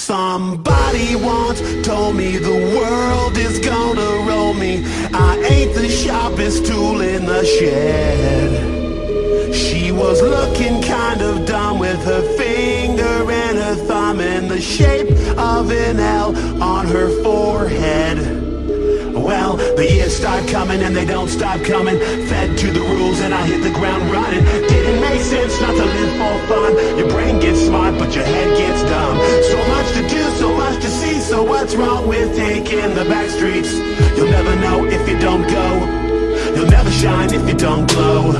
Somebody once told me the world is gonna roll me. I ain't the sharpest tool in the shed. She was looking kind of dumb with her finger and her thumb in the shape of an L on her forehead. Well, the years start coming and they don't stop coming. Fed to the rules and I hit the ground running. Didn't make sense not to live for fun. Your brain gets smart but your head gets dumb. So much to do, so much to see. So what's wrong with taking the back streets? You'll never know if you don't go. You'll never shine if you don't glow.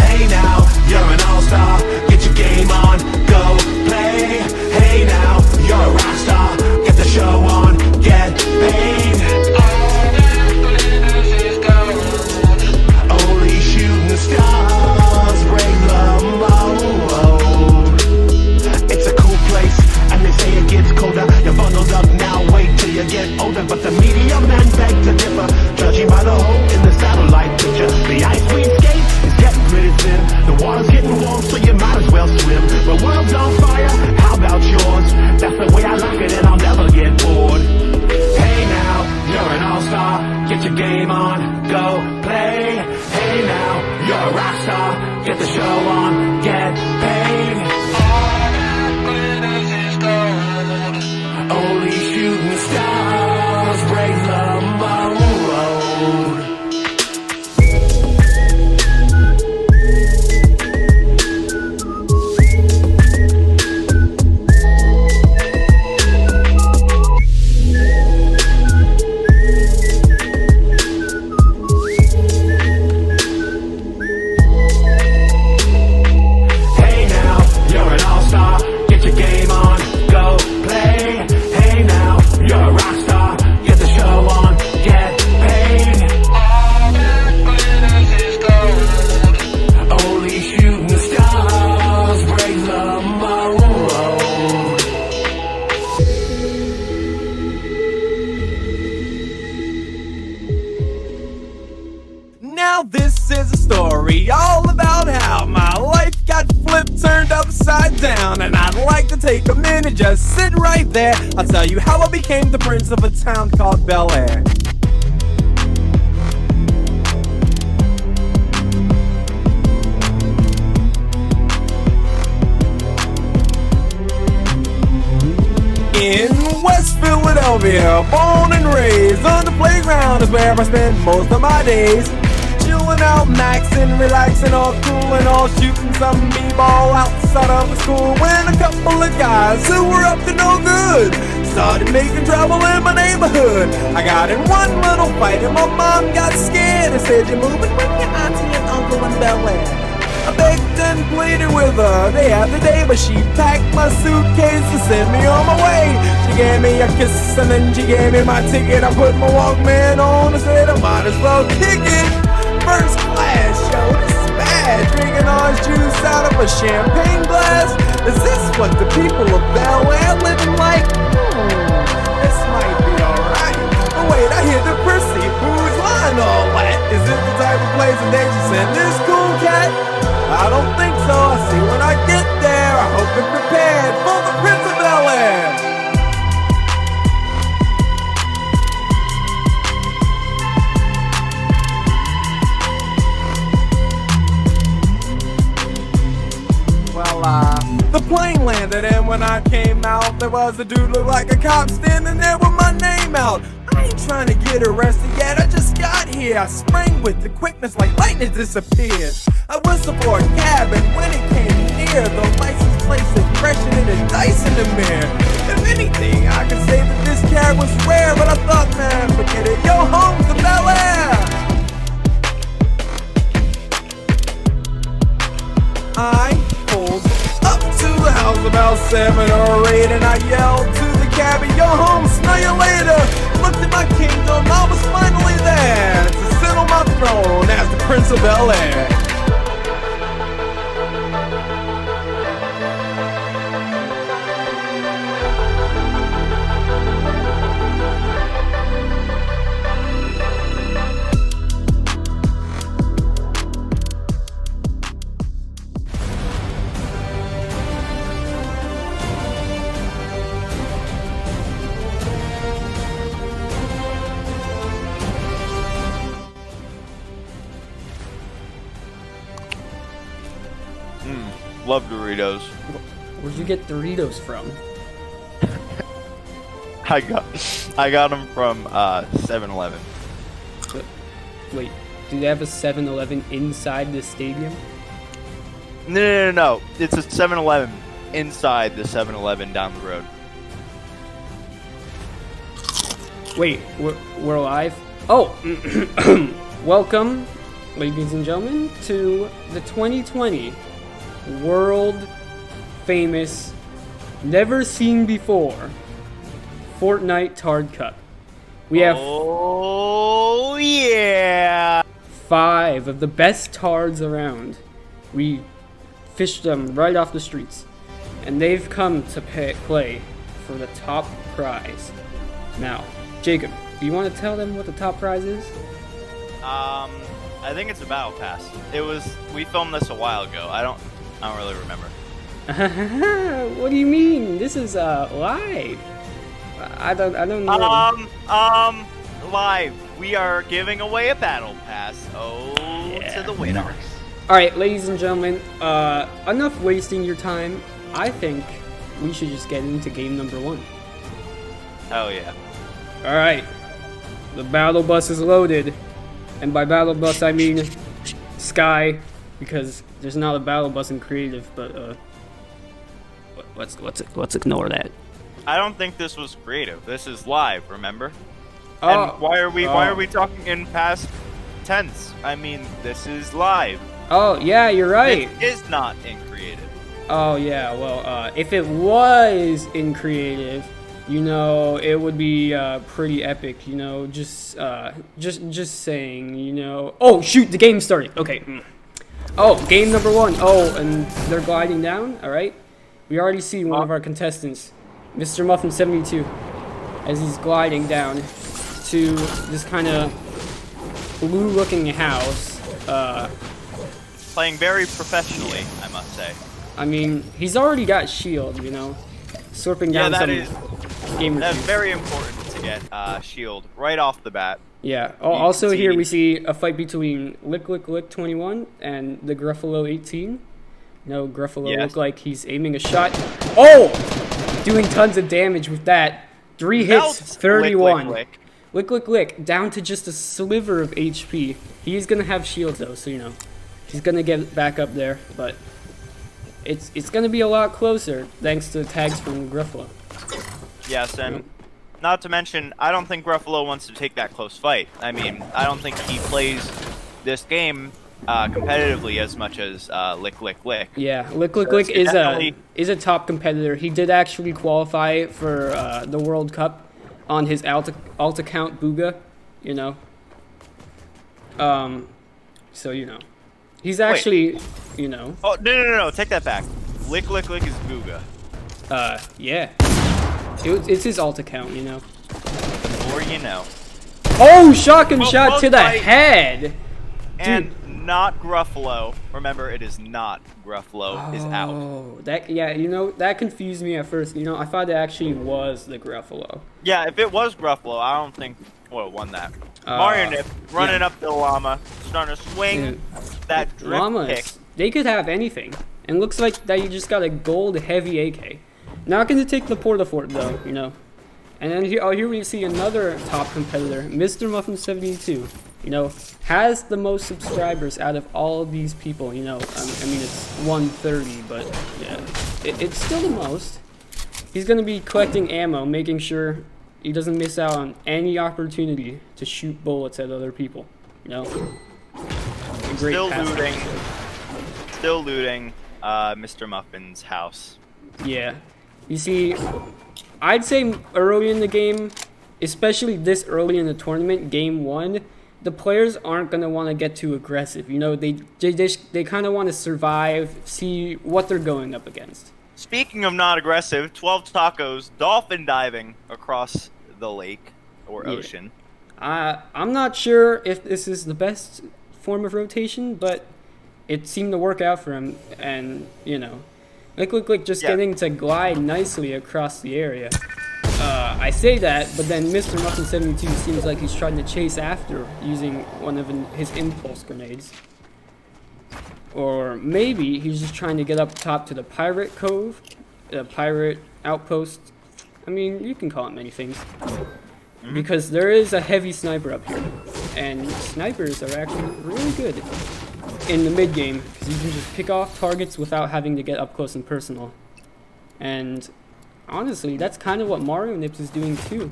Hey now, you're an all-star. Get your game on, go play. Hey now, you're a rock star. Get the show on, get paid. Stars break the mold. It's a cool place, and they say it gets colder. You're bundled up now, wait till you get older. But the media men beg to differ, judging by the hole in the satellite picture. The ice we skate is getting pretty thin. The water's getting warm, so you might as well swim. The world's on fire, how about yours? That's the way I like it, and I'll never get bored. Hey now, you're an all-star. Get your game on, go play. Hey now, you're a rock star. Get the show on, get paid. All that glitters is gold. Only shooting stars break the mold. Now this is a story all about how my life got flipped, turned upside down. And I'd like to take a minute, just sit right there. I'll tell you how I became the prince of a town called Bel Air. In West Philadelphia, born and raised, on the playground is where I spend most of my days. Chilling out, maxing, relaxing, all cool and all, shooting some b-ball outside of the school. When a couple of guys who were up to no good started making trouble in my neighborhood. I got in one little fight and my mom got scared and said, "You're moving with your auntie and uncle in Bel Air." I begged and pleaded with her day after day, but she packed my suitcase and sent me on my way. She gave me a kiss and then she gave me my ticket. I put my Walkman on and said I might as well kick it. First class, yo, this is bad. Drinking orange juice out of a champagne glass. Is this what the people of Bel Air living like? This might be alright. But wait, I hear the Prissy who's lying all that. Is this the type of place that they should send this cool cat? I don't think so. I'll see when I get there. I hope you're prepared for the Prince of Bel Air. The plane landed and when I came out, there was a dude looked like a cop standing there with my name out. I ain't trying to get arrested yet, I just got here. I sprang with the quickness like lightning disappeared. I whistled for a cab and when it came near, the license plate said freshen and a dice in the mirror. If anything, I could say that this cab was rare, but I thought, man, forget it, yo, home to Bel Air. I pulled up to the house about 7 or 8 and I yelled to the cabbie, "Yo home, smell you later." Looked at my kingdom, I was finally there to sit on my throne as the Prince of Bel Air. Love Doritos. Where'd you get Doritos from? I got them from 7-Eleven. Wait, do they have a 7-Eleven inside the stadium? No. It's a 7-Eleven inside the 7-Eleven down the road. Wait, we're live? Oh, welcome, ladies and gentlemen, to the 2020 world famous, never seen before, Fortnite Tard Cup. We have Oh yeah! 5 of the best tards around. We fished them right off the streets, and they've come to play for the top prize. Now, Jacob, do you want to tell them what the top prize is? I think it's a battle pass. We filmed this a while ago. I don't really remember. What do you mean? This is live. I don't know. Live. We are giving away a battle pass. To the winners. All right, ladies and gentlemen, enough wasting your time. I think we should just get into game number 1. Oh yeah. All right, the battle bus is loaded, and by battle bus I mean Sky, because there's not a battle bus in creative. But let's ignore that. I don't think this was creative. This is live. Remember? Oh, And why are we talking in past tense? I mean, this is live. Oh yeah, you're right. It is not in creative. Oh yeah, well, if it was in creative, you know, it would be pretty epic. You know, just saying. You know. Oh shoot, the game started. Okay. Oh, game number 1. Oh, and they're gliding down. All right. We already see one of our contestants, Mr. Muffin 72, as he's gliding down to this kind of blue-looking house. Playing very professionally, I must say. I mean, he's already got shield, you know, slurping down gamer That's juice. very important to get shield right off the bat. Yeah. Also here we see a fight between Lick 21 and the Gruffalo 18. No, Gruffalo Yes. looked like he's aiming a shot. Oh! Doing tons of damage with that. 3 hits, Melts. 31. Lick. Lick, down to just a sliver of HP. He's gonna have shields though, so you know. He's gonna get back up there, but it's gonna be a lot closer thanks to the tags from Gruffalo. Yes, and not to mention, I don't think Gruffalo wants to take that close fight. I mean, I don't think he plays this game competitively as much as Lick. Yeah, Lick definitely is a top competitor. He did actually qualify for the World Cup on his alt account Booga, you know. So you know, he's actually, you know. Oh no! Take that back. Lick is Booga. Yeah, it's his alt account, you know. The more you know. Oh, shotgun Well, shot to the right. head. And not Gruffalo. Remember, it is not Gruffalo is out. Oh, you know, that confused me at first. You know, I thought it actually was the Gruffalo. Yeah, if it was Gruffalo, I don't think would have won that. Mario Nip running up the llama, starting to swing that drift Llamas, kick. they could have anything. And looks like that you just got a gold heavy AK. Not gonna take the Portafort though, you know. And then here we see another top competitor, Mr. Muffin 72. You know, has the most subscribers out of all of these people. You know, I mean it's 130, but yeah, it's still the most. He's gonna be collecting ammo, making sure he doesn't miss out on any opportunity to shoot bullets at other people. You know, Still looting Mr. Muffin's house. Yeah, you see, I'd say early in the game, especially this early in the tournament, game 1, the players aren't gonna want to get too aggressive. You know, they kind of want to survive, see what they're going up against. Speaking of not aggressive, 12 tacos, dolphin diving across the lake or ocean. I'm not sure if this is the best form of rotation, but it seemed to work out for him, and you know, Lick just getting to glide nicely across the area. I say that, but then Mr. Muffin 72 seems like he's trying to chase after using one of his impulse grenades. Or maybe he's just trying to get up top to the pirate cove, the pirate outpost. I mean, you can call it many things. Because there is a heavy sniper up here. And snipers are actually really good in the mid game, because you can just pick off targets without having to get up close and personal. And honestly, that's kind of what Mario Nips is doing too.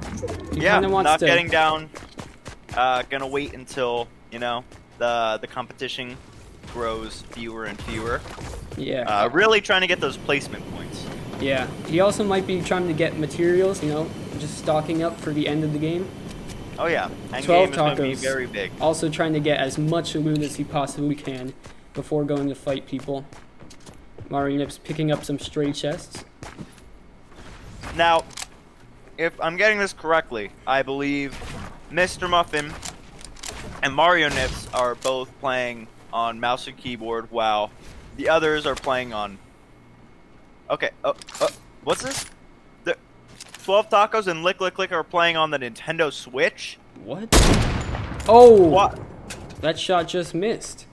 He kinda wants not to, getting down. Gonna wait until, you know, the competition grows fewer and fewer. Yeah. Really trying to get those placement points. Yeah. He also might be trying to get materials, you know, just stocking up for the end of the game. Oh yeah, end 12 game is gonna be tacos. very big. Also trying to get as much loot as he possibly can before going to fight people. Mario Nips picking up some stray chests. Now, if I'm getting this correctly, I believe Mr. Muffin and Mario Nips are both playing on mouse and keyboard, while the others are playing on. Okay. What's this? The 12 Tacos and Lick Lick Lick are playing on the Nintendo Switch. What? Oh! What? That shot just missed.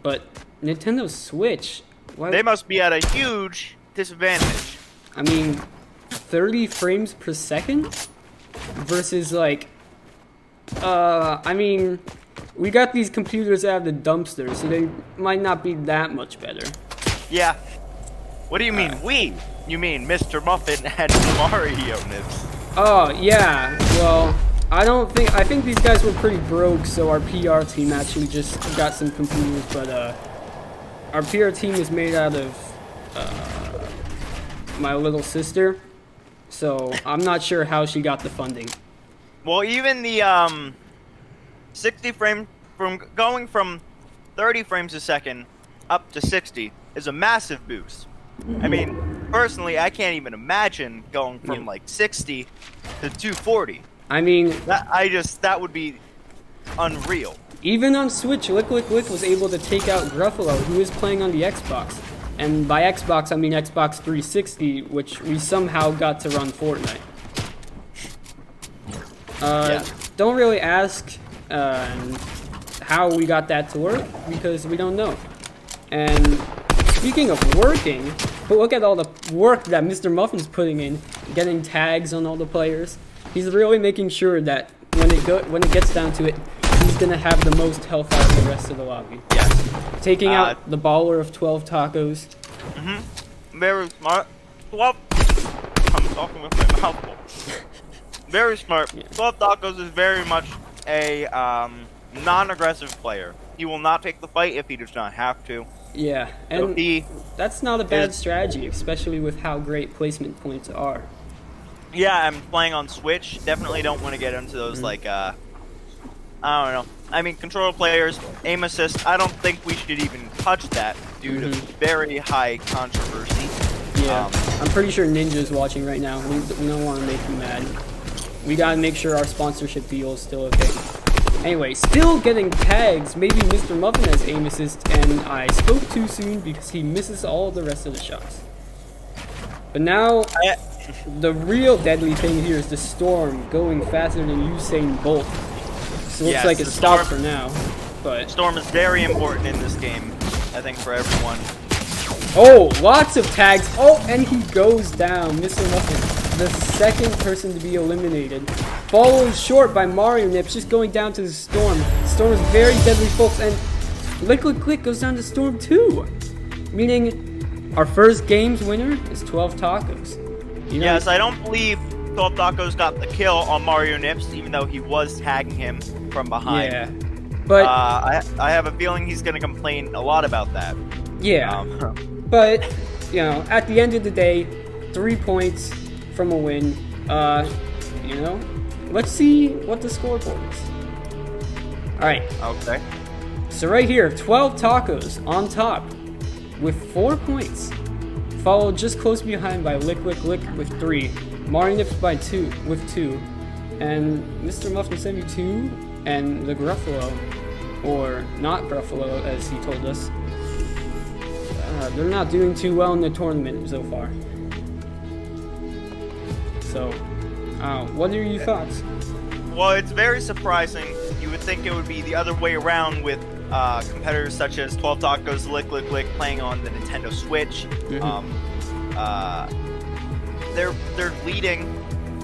But Nintendo Switch. Why? They must be at a huge disadvantage. I mean, 30 frames per second versus like. I mean, we got these computers out of the dumpster, so they might not be that much better. Yeah. What do you mean we? You mean Mr. Muffin and Mario Nips? Oh, yeah. Well, I think these guys were pretty broke, so our PR team actually just got some computers, but our PR team is made out of my little sister, so I'm not sure how she got the funding. Well, even the 60 frame from going from 30 frames a second up to 60 is a massive boost. I mean, personally, I can't even imagine going from like 60 to 240. I mean, that would be unreal. even on Switch, Lick Lick Lick was able to take out Gruffalo, who is playing on the Xbox. And by Xbox, I mean Xbox 360, which we somehow got to run Fortnite. Don't really ask how we got that to work, because we don't know. And speaking of working, but look at all the work that Mr. Muffin's putting in, getting tags on all the players. He's really making sure that when it gets down to it, he's gonna have the most health out of the rest of the lobby. Yes. Taking out the baller of 12 tacos. Very smart. 12. I'm talking with my mouth full. Very smart. Yeah. 12 Tacos is very much a non-aggressive player. He will not take the fight if he does not have to. Yeah, So and that's not a bad strategy, especially with how great placement points are. Yeah, I'm playing on Switch. Definitely don't want to get into those like I don't know. I mean, controller players, aim assist. I don't think we should even touch that due to very high controversy. Yeah, I'm pretty sure Ninja's watching right now. We don't want to make him mad. We gotta make sure our sponsorship deal is still okay. Anyway, still getting tags. Maybe Mr. Muffin has aim assist, and I spoke too soon because he misses all the rest of the shots. But now, the real deadly thing here is the Storm going faster than Usain Bolt. So it looks like it stopped for now. But Storm is very important in this game, I think, for everyone. oh, lots of tags. Oh, and he goes down. Mr. Muffin, the second person to be eliminated. Followed short by Mario Nips, just going down to the Storm. Storm is very deadly, folks, and Lick Lick Lick goes down to Storm too. Meaning, our first game's winner is 12 Tacos. You know, Yes, I don't believe 12 Tacos got the kill on Mario Nips, even though he was tagging him from behind. yeah. But, I have a feeling he's going to complain a lot about that. yeah. But, you know, at the end of the day, 3 points from a win. You know, let's see what the scoreboard is. Alright, Okay. so right here, 12 Tacos on top with 4 points. Followed just close behind by Lick Lick Lick with 3. Mario Nips by 2 with 2. And Mr. Muffin 72 and the Gruffalo, or not Gruffalo as he told us. They're not doing too well in the tournament so far. So, what are your thoughts? Well, it's very surprising. You would think it would be the other way around with competitors such as 12 Tacos, Lick Lick Lick playing on the Nintendo Switch. They're leading,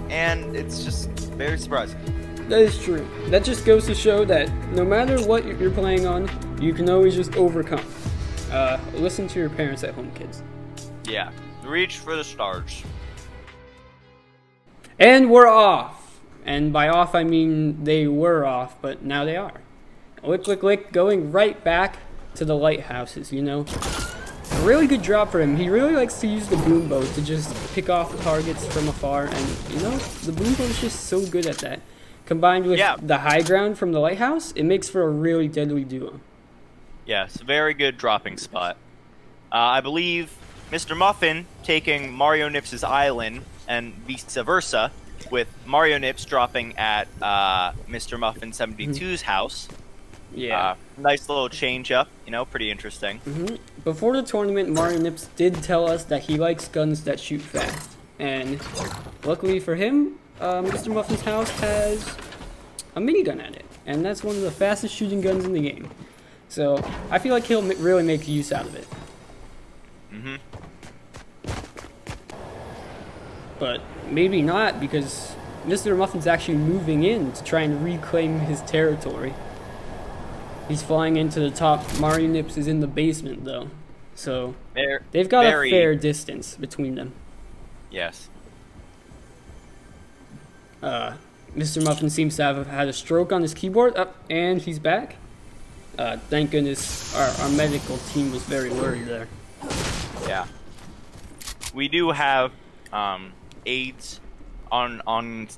and it's just very surprising. That is true. That just goes to show that no matter what you're playing on, you can always just overcome. Listen to your parents at home, kids. Yeah, reach for the stars. And we're off. And by off, I mean they were off, but now they are. Lick, lick, lick, going right back to the lighthouses, you know. A really good drop for him. He really likes to use the boom bow to just pick off targets from afar, and you know, the boom bow is just so good at that. Combined with the high ground from the lighthouse, it makes for a really deadly duo. Yes, very good dropping spot. I believe Mr. Muffin taking Mario Nips' island and vice versa, with Mario Nips dropping at Mr. Muffin 72's house. Yeah. Nice little change up, you know, pretty interesting. Before the tournament, Mario Nips did tell us that he likes guns that shoot fast. And luckily for him, Mr. Muffin's house has a minigun at it. And that's one of the fastest shooting guns in the game. So I feel like he'll really make use out of it. But maybe not, because Mr. Muffin's actually moving in to try and reclaim his territory. He's flying into the top. Mario Nips is in the basement, though. So they've got a fair distance between them. Yes. Mr. Muffin seems to have had a stroke on his keyboard. And he's back. Thank goodness our medical team was very worried there. Yeah. We do have aides on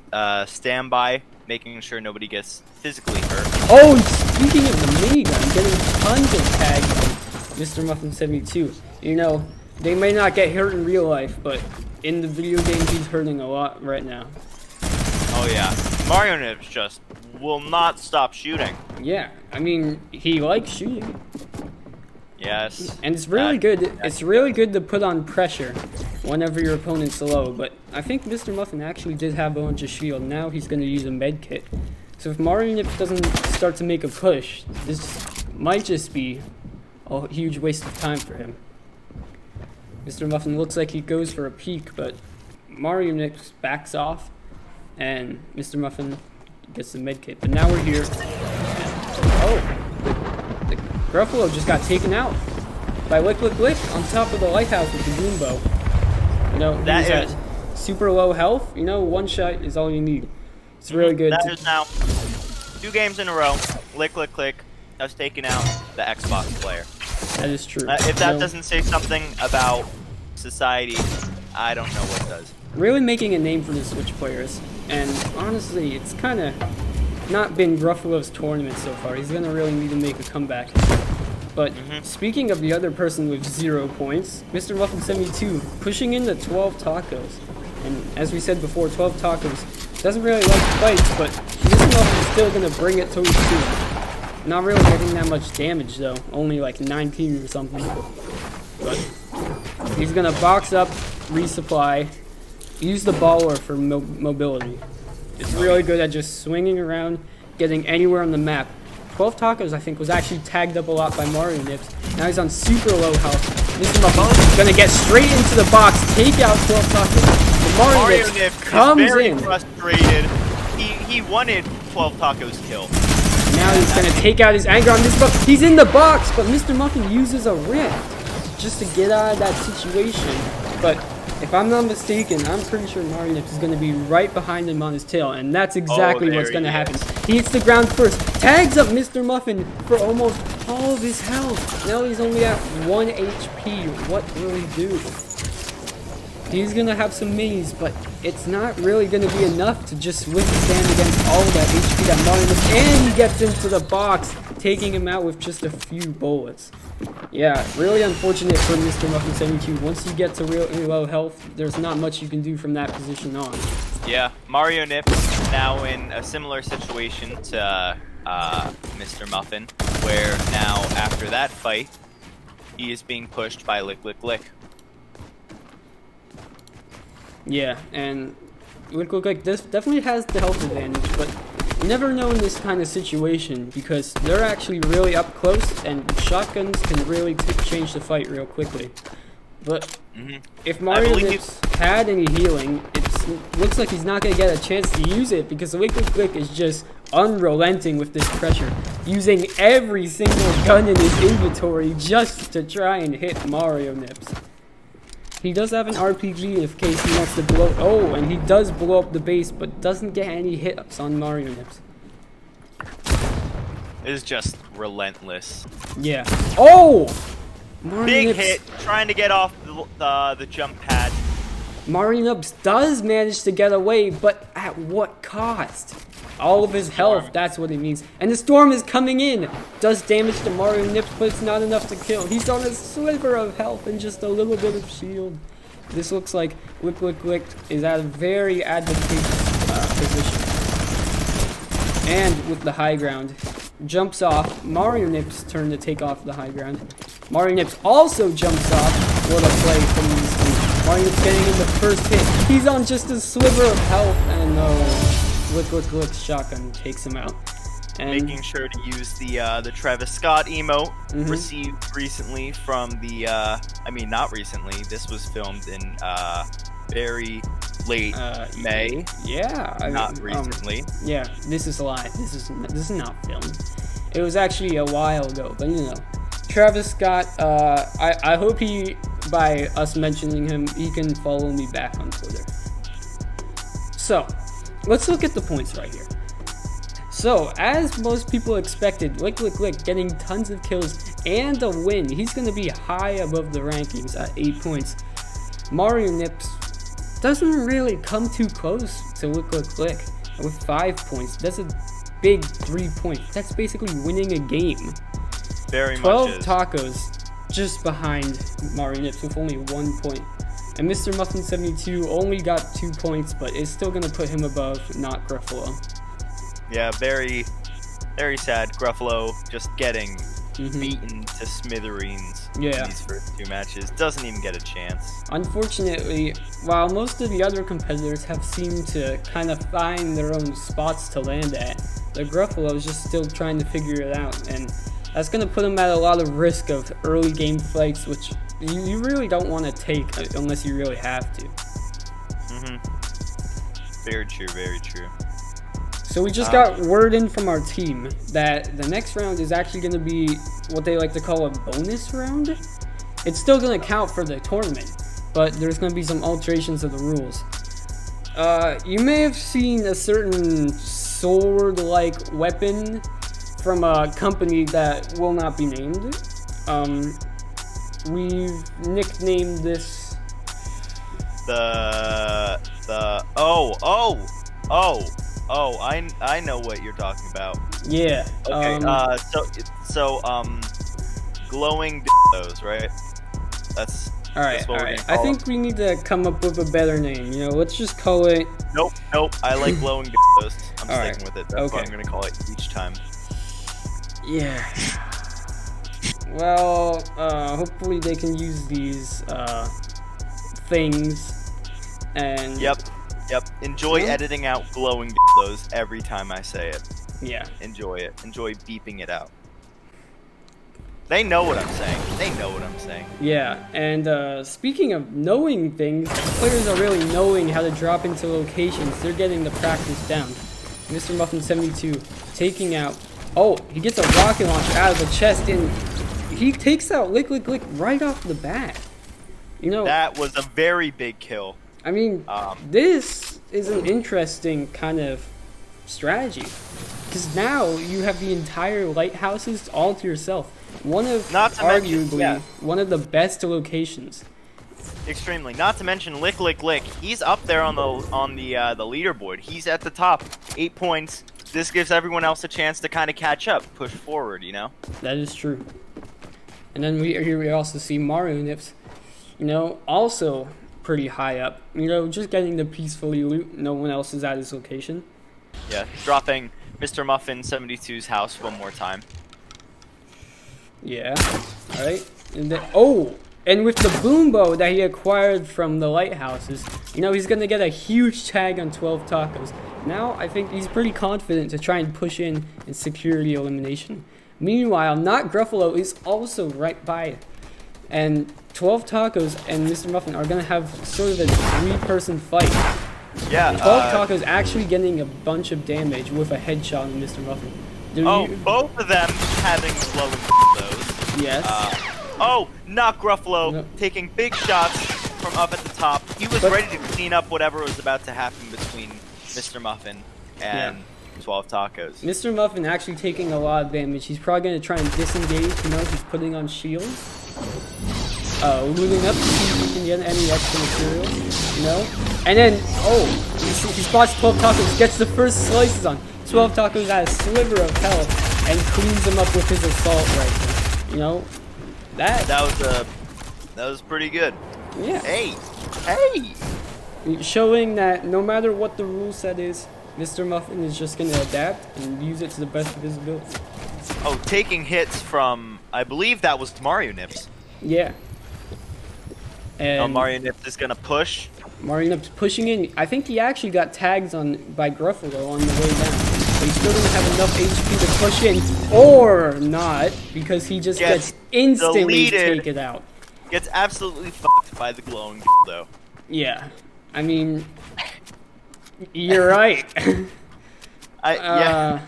standby, making sure nobody gets physically hurt. Oh, speaking of the minigun, getting tons of tags from Mr. Muffin 72. You know, they may not get hurt in real life, but in the video game, he's hurting a lot right now. Oh yeah, Mario Nips just will not stop shooting. Yeah, I mean, he likes shooting. Yes. And it's really good. It's really good to put on pressure whenever your opponent's low. But I think Mr. Muffin actually did have a bunch of shield. Now he's going to use a med kit. So if Mario Nips doesn't start to make a push, this might just be a huge waste of time for him. Mr. Muffin looks like he goes for a peek, but Mario Nips backs off, and Mr. Muffin gets the med kit. But now we're here. The Gruffalo just got taken out by Lick Lick Lick on top of the lighthouse with the boom bow. You know, he's at super low health. You know, one shot is all you need. It's really good. That is now 2 games in a row. Lick Lick Lick has taken out the Xbox player. That is true. If that doesn't say something about society, I don't know what does. Really making a name for the Switch players. And honestly, it's kind of not been Gruffalo's tournament so far. He's going to really need to make a comeback. But speaking of the other person with 0 points, Mr. Muffin 72 pushing into 12 Tacos. And as we said before, 12 Tacos doesn't really like fights, but Mr. Muffin is still going to bring it to his team. Not really getting that much damage though, only like 19 or something. But he's going to box up, resupply, use the baller for mobility. It's really good at just swinging around, getting anywhere on the map. 12 Tacos, I think, was actually tagged up a lot by Mario Nips. Now he's on super low health. Mr. Muffin is going to get straight into the box, take out 12 Tacos. But Mario Nips comes is very in. Frustrated. He wanted 12 Tacos kill. Now he's going to take out his anger on Mr. Muffin. He's in the box, but Mr. Muffin uses a rift just to get out of that situation. But if I'm not mistaken, I'm pretty sure Mario Nips is going to be right behind him on his tail, and that's exactly what's going to happen. He hits the ground first, tags up Mr. Muffin for almost all of his health. Now he's only at 1 HP. What will he do? He's going to have some minis, but it's not really going to be enough to just withstand against all of that HP that Mario Nips, and he gets into the box, taking him out with just a few bullets. Yeah, really unfortunate for Mr. Muffin 72. Once you get to really low health, there's not much you can do from that position on. Yeah, Mario Nips now in a similar situation to Mr. Muffin, where now after that fight, he is being pushed by Lick Lick Lick. Yeah, and Lick Lick Lick definitely has the health advantage, but You never know in this kind of situation because they're actually really up close and shotguns can really change the fight real quickly. But if Mario Nips had any healing, it looks like he's not going to get a chance to use it because Liquid Glick is just unrelenting with this pressure, using every single gun in his inventory just to try and hit Mario Nips. He does have an RPG in case he wants to blow. Oh, and he does blow up the base, but doesn't get any hits on Mario Nips. It is just relentless. Yeah. Oh! Mario Big Nips. hit, trying to get off the jump pad. Mario Nips does manage to get away, but at what cost? All of his health, that's what it means. And the storm is coming in. Does damage to Mario Nips, but it's not enough to kill. He's on a sliver of health and just a little bit of shield. This looks like Lick is at a very advantageous position. And with the high ground, jumps off. Mario Nips' turn to take off the high ground. Mario Nips also jumps off. What a play from these two. Mario Nips getting in the first hit. He's on just a sliver of health, and no. Lick shotgun takes him out. And Making sure to use the Travis Scott emote received recently from the I mean not recently. This was filmed in very late May. Yeah, Not recently. Yeah, this is live. This is not filmed. It was actually a while ago, but you know, Travis Scott. I hope he, by us mentioning him, he can follow me back on Twitter. So. Let's look at the points right here. So, as most people expected, Lick getting tons of kills and a win. He's going to be high above the rankings at 8 points. Mario Nips doesn't really come too close to Lick with 5 points. That's a big 3 points. That's basically winning a game. Very 12 much is. tacos just behind Mario Nips with only 1 point. And Mr. Muffin 72 only got 2 points, but it's still gonna put him above not Gruffalo. Yeah, very, very sad. Gruffalo just getting beaten to smithereens in these first 2 matches. Doesn't even get a chance. Unfortunately, while most of the other competitors have seemed to kind of find their own spots to land at, the Gruffalo is just still trying to figure it out, and that's gonna put him at a lot of risk of early game fights, which you really don't want to take unless you really have to. Very true, very true. So we just got word in from our team that the next round is actually going to be what they like to call a bonus round. It's still going to count for the tournament, but there's going to be some alterations of the rules. You may have seen a certain sword-like weapon from a company that will not be named. We've nicknamed this I know what you're talking about. Yeah. Okay. So glowing dildos, right? That's all right. All right. I think we need to come up with a better name. You know, let's just call it. Nope. I like glowing dildos. I'm sticking with it. That's what I'm gonna call it each time. Yeah. Well, hopefully they can use these things and. Yep. Enjoy editing out glowing dildos every time I say it. Yeah. Enjoy it. Enjoy beeping it out. They know what I'm saying. Yeah, and speaking of knowing things, players are really knowing how to drop into locations. They're getting the practice down. Mr. Muffin 72 taking out. Oh, he gets a rocket launcher out of the chest and he takes out Lick right off the bat. You know, that was a very big kill. I mean, this is an interesting kind of strategy because now you have the entire lighthouses all to yourself. One of arguably one of the best locations. Extremely. Not to mention Lick. He's up there on the leaderboard. He's at the top, 8 points. This gives everyone else a chance to kind of catch up, push forward. You know. That is true. And then we also see Mario Nips, you know, also pretty high up. You know, just getting to peacefully loot. No one else is at his location. Yeah, dropping Mr. Muffin 72's house one more time. Yeah. All right. And then, oh, And with the boom bow that he acquired from the lighthouses, you know, he's gonna get a huge tag on 12 tacos. Now, I think he's pretty confident to try and push in and secure the elimination. Meanwhile, Not Gruffalo is also right by it. And 12 tacos and Mr. Muffin are gonna have sort of a 3-person fight. Yeah. 12 tacos actually getting a bunch of damage with a headshot on Mr. Muffin. Both of them having glowing those. Yes. Not Gruffalo No. taking big shots from up at the top. He was ready to clean up whatever was about to happen between Mr. Muffin and 12 tacos. Mr. Muffin actually taking a lot of damage. He's probably going to try and disengage. You know, he's putting on shields. Looting up to see if he can get any extra materials. You know? And then, he spots 12 tacos, gets the first slices on. 12 tacos at a sliver of health and cleans him up with his assault rifle. You know? That was pretty good. Yeah. Hey! Showing that no matter what the rule set is, Mr. Muffin is just going to adapt and use it to the best of his ability. Oh, taking hits from, I believe that was Mario Nips. Yeah. And Mario Nips is going to push. Mario Nips pushing in. I think he actually got tagged by Gruffalo on the way down. But he still doesn't have enough HP to push in. Or not, because he just gets instantly taken out. Gets absolutely fucked by the glowing though. Yeah. I mean, you're right. Yeah.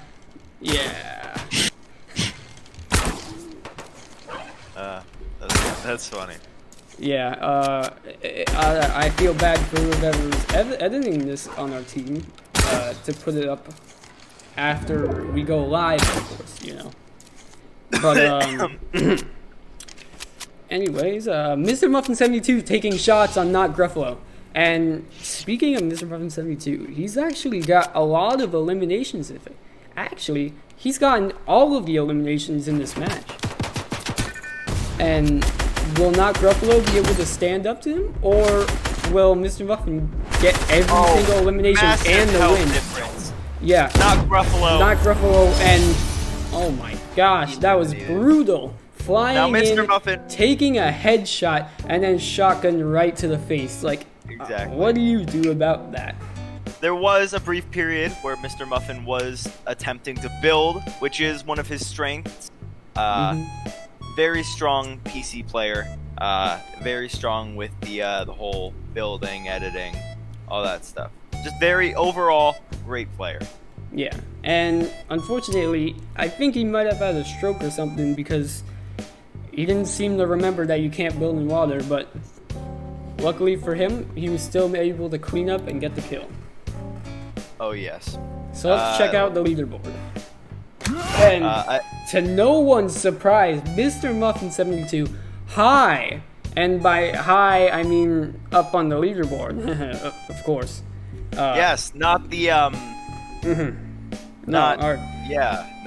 That's funny. Yeah, I feel bad for whoever's editing this on our team to put it up after we go live, of course, you know. But, anyways, Mr. Muffin 72 taking shots on Not Gruffalo. And speaking of Mr. Muffin 72, he's actually got a lot of eliminations in it. Actually, he's gotten all of the eliminations in this match. And will Not Gruffalo be able to stand up to him? Or will Mr. Muffin get every single elimination and the win? Difference. Yeah. Not Gruffalo. Not Gruffalo, and oh my gosh, that was brutal. Flying in, Muffin, taking a headshot, and then shotgun right to the face. Like, exactly. What do you do about that? There was a brief period where Mr. Muffin was attempting to build, which is one of his strengths. Very strong PC player. Very strong with the whole building, editing, all that stuff. Just very overall great player. Yeah, and unfortunately, I think he might have had a stroke or something because he didn't seem to remember that you can't build in water, but luckily for him, he was still able to clean up and get the kill. Oh, yes. So let's check out the leaderboard. And to no one's surprise, Mr. Muffin 72 high. And by high, I mean up on the leaderboard, of course. Yes, not the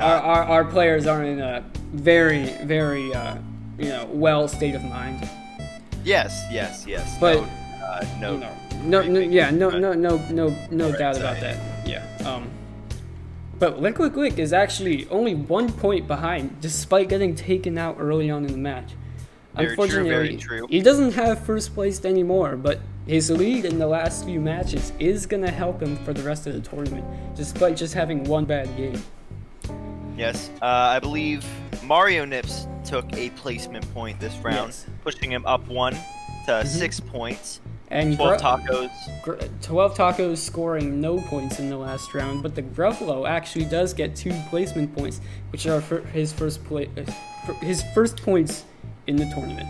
Our players are in a very, very well state of mind. Yes. But no doubt about that. Yeah. But Lick is actually only 1 point behind, despite getting taken out early on in the match. Unfortunately, very true. He doesn't have first place anymore, but his lead in the last few matches is gonna help him for the rest of the tournament, despite just having one bad game. Yes, I believe Mario Nips took a placement point this round, pushing him up 1 to 6 points. And 12 tacos. 12 tacos scoring no points in the last round, but the Gruffalo actually does get 2 placement points, which are for his first points in the tournament.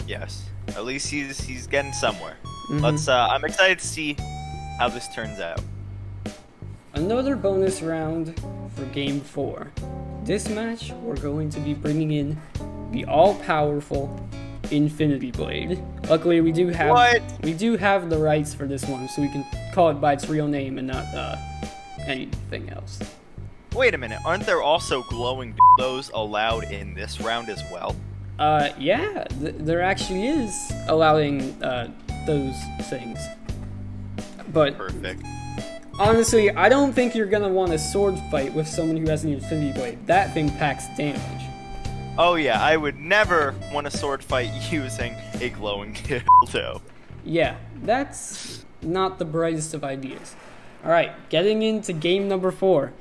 Yes, at least he's getting somewhere. I'm excited to see how this turns out. Another bonus round for Game 4. This match, we're going to be bringing in the all-powerful Infinity Blade. Luckily, we do have the rights for this one, so we can call it by its real name and not anything else. Wait a minute, aren't there also glowing dildos allowed in this round as well? Yeah, there actually is allowing those things. But perfect. Honestly, I don't think you're gonna want a sword fight with someone who has an Infinity Blade. That thing packs damage. Oh yeah, I would never want a sword fight using a glowing dildo. Yeah, that's not the brightest of ideas. Alright, getting into game number 4.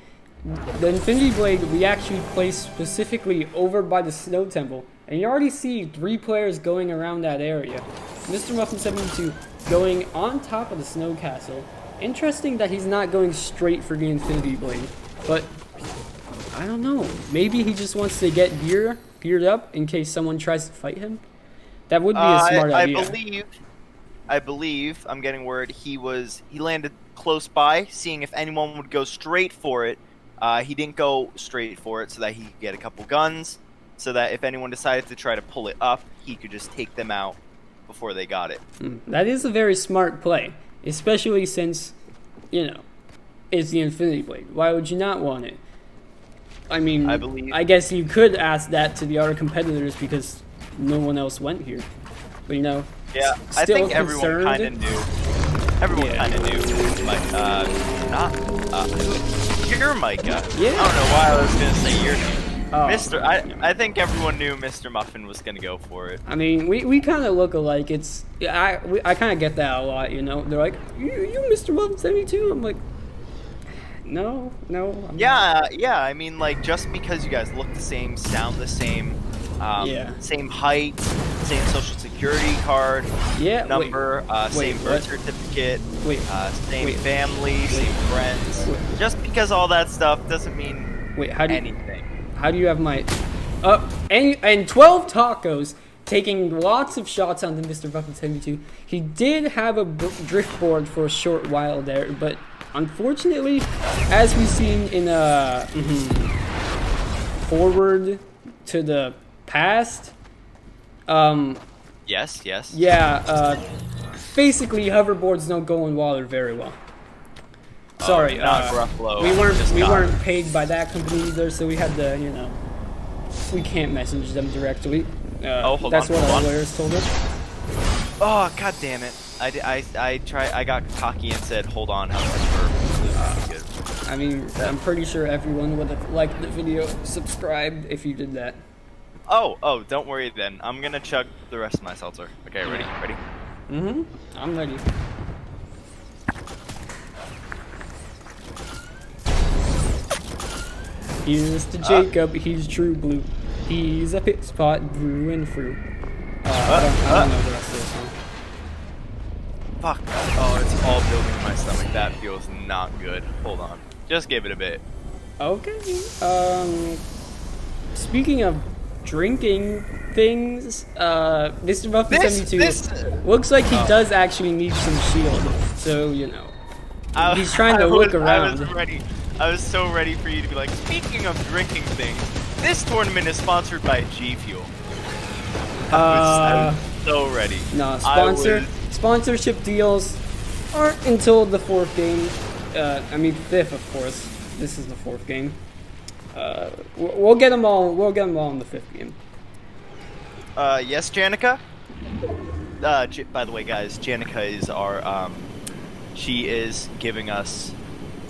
The Infinity Blade we actually placed specifically over by the Snow Temple. And you already see 3 players going around that area. Mr. Muffin 72 going on top of the Snow Castle. Interesting that he's not going straight for the Infinity Blade. But, I don't know. Maybe he just wants to get geared up in case someone tries to fight him. That would be a smart idea. I believe, I'm getting word, he landed close by, seeing if anyone would go straight for it. He didn't go straight for it so that he could get a couple guns, so that if anyone decided to try to pull it up, he could just take them out before they got it. That is a very smart play, especially since, you know, it's the Infinity Blade. Why would you not want it? I mean, I guess you could ask that to the other competitors because no one else went here. But, you know, yeah, I think everyone kind of knew. Everyone kind of knew. You're Micah. Yeah. I don't know why I was gonna say your name. Oh. I think everyone knew Mr. Muffin was gonna go for it. I mean, we kind of look alike. I kind of get that a lot, you know. They're like, you Mr. Muffin 72. I'm like, no. I'm not. Yeah. I mean, like, just because you guys look the same, sound the same, same height, same social security card number, same birth certificate, same family, same friends. Just because all that stuff doesn't mean anything. How do you have my and 12 tacos taking lots of shots on the Mr. Muffin 72. He did have a drift board for a short while there, but unfortunately, as we've seen in Forward to the Past, yes. Yeah, basically hoverboards don't go in water very well. Sorry, we weren't paid by that company either, so we had to, you know, we can't message them directly. That's what our lawyers told us. Oh, god damn it! I got cocky and said, "Hold on, however." I mean, I'm pretty sure everyone would have liked the video, subscribed if you did that. Oh, don't worry then. I'm gonna chug the rest of my seltzer. Okay, ready? I'm ready. Here's to Jacob, he's true blue. He's a pit spot through and through. I don't know the rest of the song. Fuck. Oh, it's all building in my stomach. That feels not good. Hold on. Just give it a bit. Okay. Speaking of drinking things, Mr. Muffin 72 looks like he does actually need some shield. So, you know, he's trying to look around. I was so ready for you to be like, speaking of drinking things, this tournament is sponsored by G Fuel. I was so ready. No, sponsorship deals aren't until the 4th game. I mean 5th, of course. This is the 4th game. We'll get them all. We'll get them all in the 5th game. Yes, Janica. By the way, guys, Janica is our. She is giving us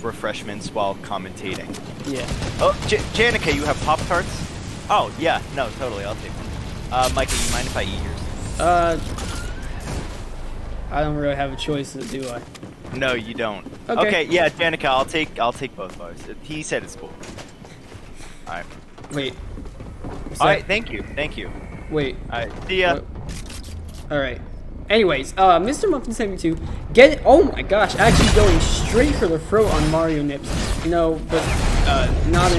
refreshments while commentating. Yeah. Oh, Janica, you have Pop-Tarts? Oh, yeah. No, totally. I'll take one. Micah, you mind if I eat yours? I don't really have a choice, do I? No, you don't. Okay, yeah, Janica, I'll take both bars. He said it's cool. Alright. Wait. Alright, thank you. Wait. Alright, see ya. Alright. Anyways, Mr. Muffin 72 oh my gosh, actually going straight for the throat on Mario Nips. You know, but not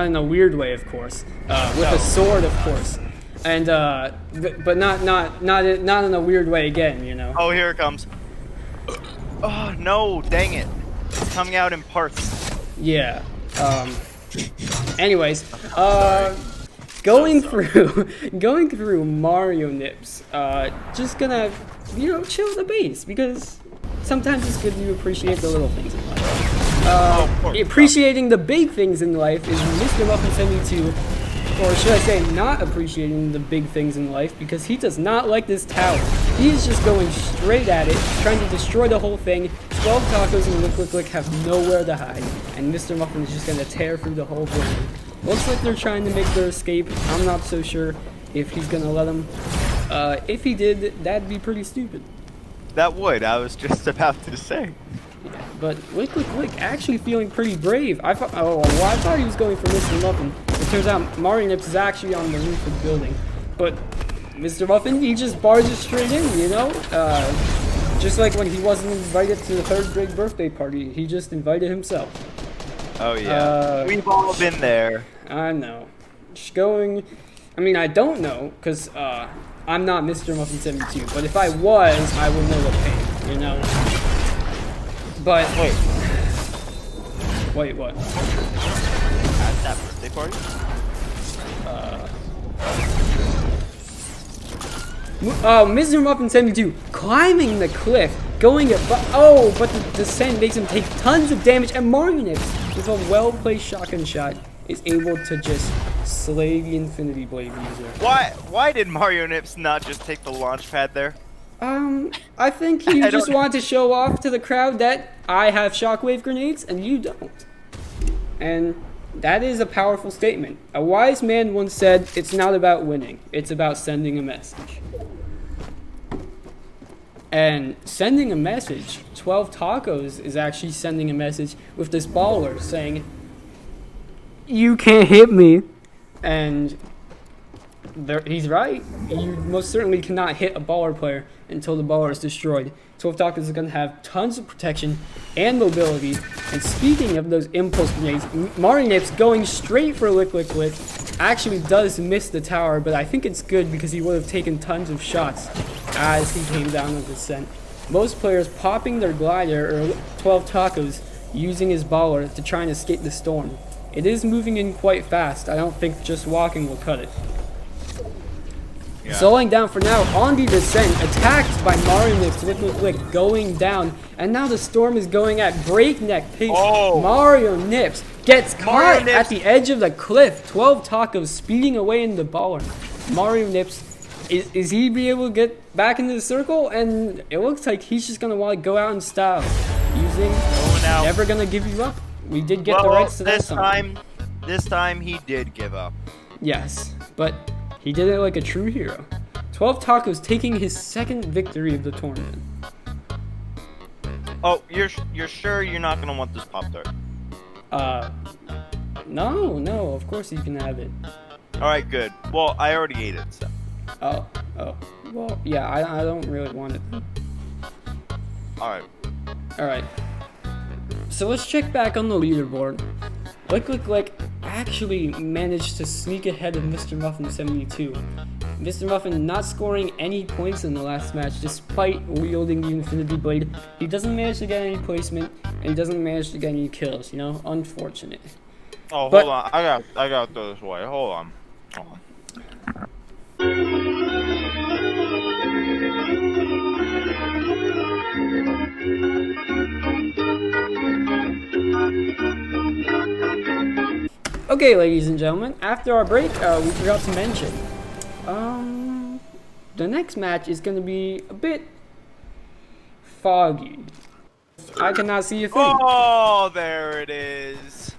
in a weird way, of course. With a sword, of course. And but not in a weird way again, you know. Oh, here it comes. Oh no, dang it. It's coming out in parts. Yeah. Anyways, going through Mario Nips, just gonna, you know, chill the base because sometimes it's good to appreciate the little things in life. Appreciating the big things in life is Mr. Muffin 72, or should I say not appreciating the big things in life because he does not like this tower. He is just going straight at it, trying to destroy the whole thing. 12 tacos and Lick have nowhere to hide, and Mr. Muffin is just gonna tear through the whole building. Looks like they're trying to make their escape. I'm not so sure if he's gonna let them. If he did, that'd be pretty stupid. That would. I was just about to say. Yeah, but Lick actually feeling pretty brave. I thought he was going for Mr. Muffin. It turns out Mario Nips is actually on the roof of the building. But Mr. Muffin, he just barges straight in, you know? Just like when he wasn't invited to the 3rd grade birthday party, he just invited himself. Oh yeah. We've all been there. I know. Just going... I mean, I don't know, because I'm not Mr. Muffin 72, but if I was, I would know the pain, you know? But... Wait, what? At that birthday party? Oh, Mr. Muffin 72 climbing the cliff, going at... but the descent makes him take tons of damage, and Mario Nips, with a well-placed shotgun shot, is able to just slay the Infinity Blade user. Why did Mario Nips not just take the launch pad there? I think he just wanted to show off to the crowd that I have shockwave grenades and you don't. And that is a powerful statement. A wise man once said, it's not about winning, it's about sending a message. And sending a message, 12 Tacos is actually sending a message with this baller saying, you can't hit me. And he's right. You most certainly cannot hit a baller player until the baller is destroyed. 12 Tacos is going to have tons of protection and mobility. And speaking of those impulse grenades, Mario Nips going straight for Lick actually does miss the tower, but I think it's good because he would have taken tons of shots as he came down the descent. Most players popping their glider, or 12 Tacos, using his baller to try and escape the storm. It is moving in quite fast. I don't think just walking will cut it. Yeah. Slowing down for now on the descent, attacked by Mario Nips, Lick going down, and now the storm is going at breakneck pace. Oh. Mario Nips gets caught at the edge of the cliff. 12 Tacos speeding away in the baller. Mario Nips, is he be able to get back into the circle? And it looks like he's just gonna want to go out in style, using never gonna give you up. We did get the rights to this time. This time he did give up. Yes, but he did it like a true hero. 12 Tacos taking his 2nd victory of the tournament. Oh, you're sure you're not gonna want this Pop-Tart? No, of course you can have it. Alright, good. Well, I already ate it, so. Oh. Well, yeah, I don't really want it. Alright. So let's check back on the leaderboard. Lick actually managed to sneak ahead of Mr. Muffin 72. Mr. Muffin not scoring any points in the last match despite wielding the Infinity Blade. He doesn't manage to get any placement, and he doesn't manage to get any kills, you know? Unfortunate. Oh, hold on. I gotta throw this away. Hold on. Okay, ladies and gentlemen, after our break, we forgot to mention, the next match is going to be a bit foggy. I cannot see a thing. Oh, there it is.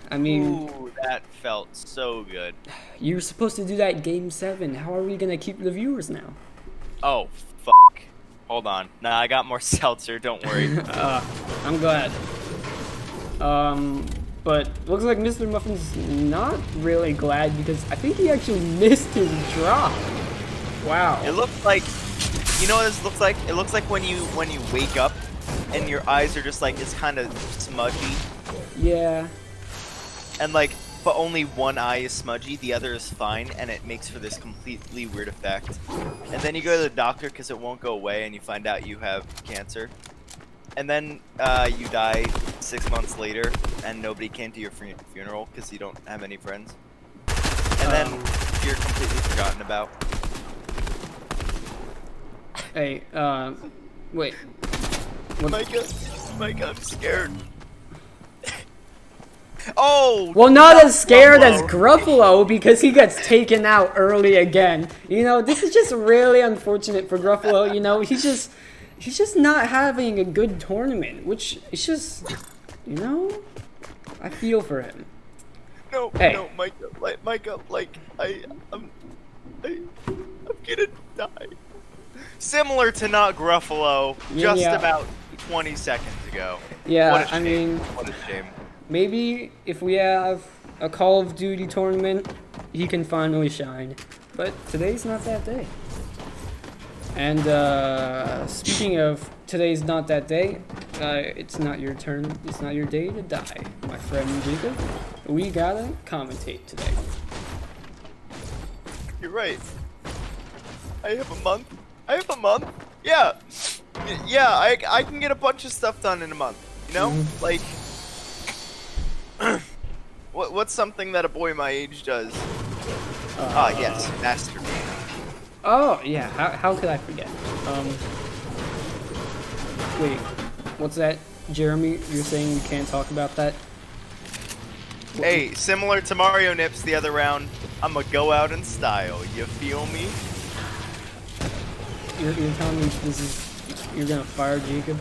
I mean... Ooh, that felt so good. You were supposed to do that in Game 7. How are we going to keep the viewers now? Oh, fuck. Hold on. Nah, I got more seltzer, don't worry. I'm glad. But looks like Mr. Muffin's not really glad because I think he actually missed his drop. Wow. It looks like, you know what this looks like? It looks like when you wake up and your eyes are just like, it's kind of smudgy. Yeah. And like, but only one eye is smudgy, the other is fine, and it makes for this completely weird effect. And then you go to the doctor because it won't go away and you find out you have cancer. And then you die 6 months later, and nobody came to your funeral because you don't have any friends. And then you're completely forgotten about. Hey, wait. What? Micah, I'm scared. Oh! Well, not as scared as Gruffalo because he gets taken out early again. You know, this is just really unfortunate for Gruffalo. You know, he's just not having a good tournament, which is just, you know, I feel for him. No, Hey. no, Micah, I'm gonna die. Similar to not Gruffalo, just Yeah. about 20 seconds ago. Yeah, What a I shame. mean, What a shame. maybe if we have a Call of Duty tournament, he can finally shine. But today's not that day. And speaking of today's not that day, it's not your turn. It's not your day to die, my friend Jacob. We gotta commentate today. You're right. I have a month. Yeah. Yeah, I can get a bunch of stuff done in a month. You know? Like, what's something that a boy my age does? Yes, masturbate. Oh yeah, how could I forget? Wait, what's that, Jeremy? You're saying you can't talk about that? Hey, similar to Mario Nips the other round, I'ma go out in style. You feel me? You're telling me you're gonna fire Jacob?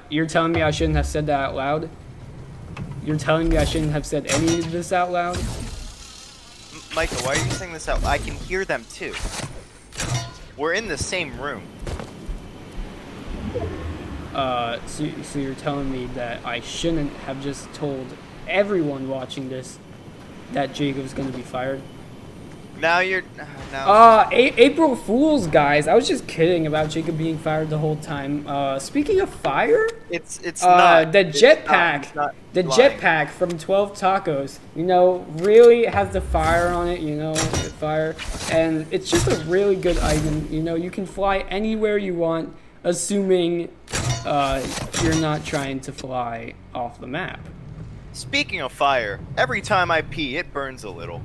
You're telling me I shouldn't have said that out loud? You're telling me I shouldn't have said any of this out loud? Micah, why are you saying this out? I can hear them too. We're in the same room. So you're telling me that I shouldn't have just told everyone watching this that Jacob's gonna be fired? Now you're now. April Fools, guys. I was just kidding about Jacob being fired the whole time. Speaking of fire, It's not. the it's jetpack, not the lying. jetpack from 12 Tacos, you know, really has the fire on it, you know, the fire, and it's just a really good item. You know, you can fly anywhere you want, assuming you're not trying to fly off the map. Speaking of fire, every time I pee, it burns a little.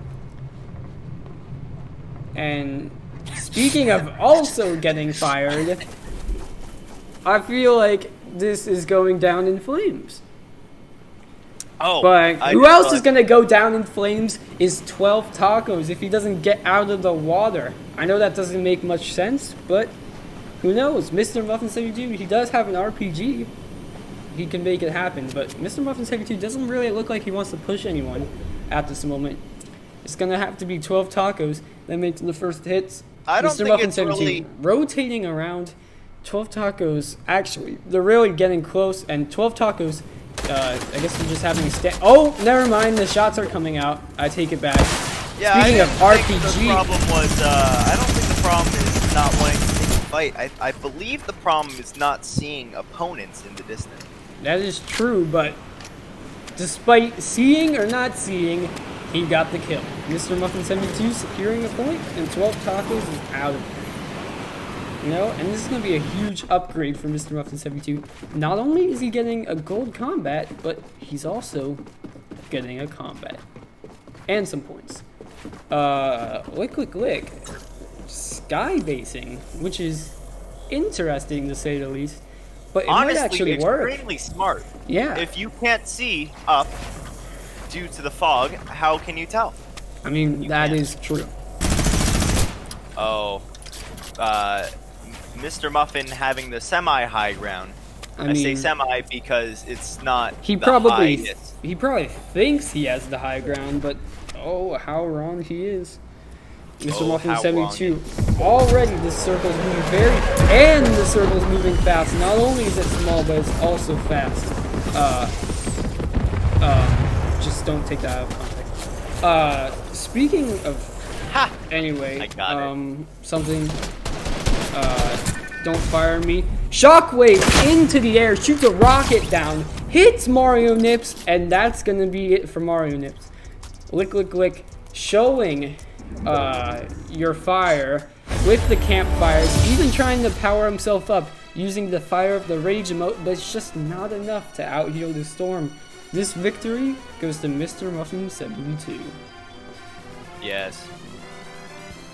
And speaking of also getting fired, I feel like this is going down in flames. Oh, But I who just else thought- is going to go down in flames is 12 Tacos if he doesn't get out of the water. I know that doesn't make much sense, but who knows? Mr. Muffin 72, he does have an RPG. He can make it happen, but Mr. Muffin 72 doesn't really look like he wants to push anyone at this moment. It's going to have to be 12 Tacos that make the first hits. I don't Mr. think Muffin it's 72 really- rotating around. 12 Tacos, actually, they're really getting close, and 12 Tacos, I guess they're just having a stand. Oh, never mind, the shots are coming out. I take it back. Yeah, Speaking I of didn't think RPG, the problem was. I don't think the problem is not wanting to take a fight. I believe the problem is not seeing opponents in the distance. that is true, but despite seeing or not seeing, he got the kill. Mr. Muffin 72 securing a point, and 12 Tacos is out of there. You know, and this is going to be a huge upgrade for Mr. Muffin 72. Not only is he getting a gold combat, but he's also getting a combat. And some points. Lick. Sky basing, which is interesting to say the least. But it Honestly, might actually work. extremely smart. Yeah. If you can't see up due to the fog, how can you tell? I mean, that can't. is true. Oh, Mr. Muffin having the semi-high ground. I I say mean, semi because it's not. he the probably highest. thinks he has the high ground, but oh, how wrong he is. Mr. Oh, Muffin how 72. Already the circle's moving and the circle's moving fast. Not only is it small, but it's also fast. Just don't take that out of context. Speaking of, Ha! anyway, I got it. something, don't fire me. Shockwave into the air, shoots a rocket down, hits Mario Nips, and that's gonna be it for Mario Nips. Lick, showing your fire with the campfires, even trying to power himself up using the Fire of the Rage emote, but it's just not enough to out-heal the storm. This victory goes to Mr. Muffin 72. Yes.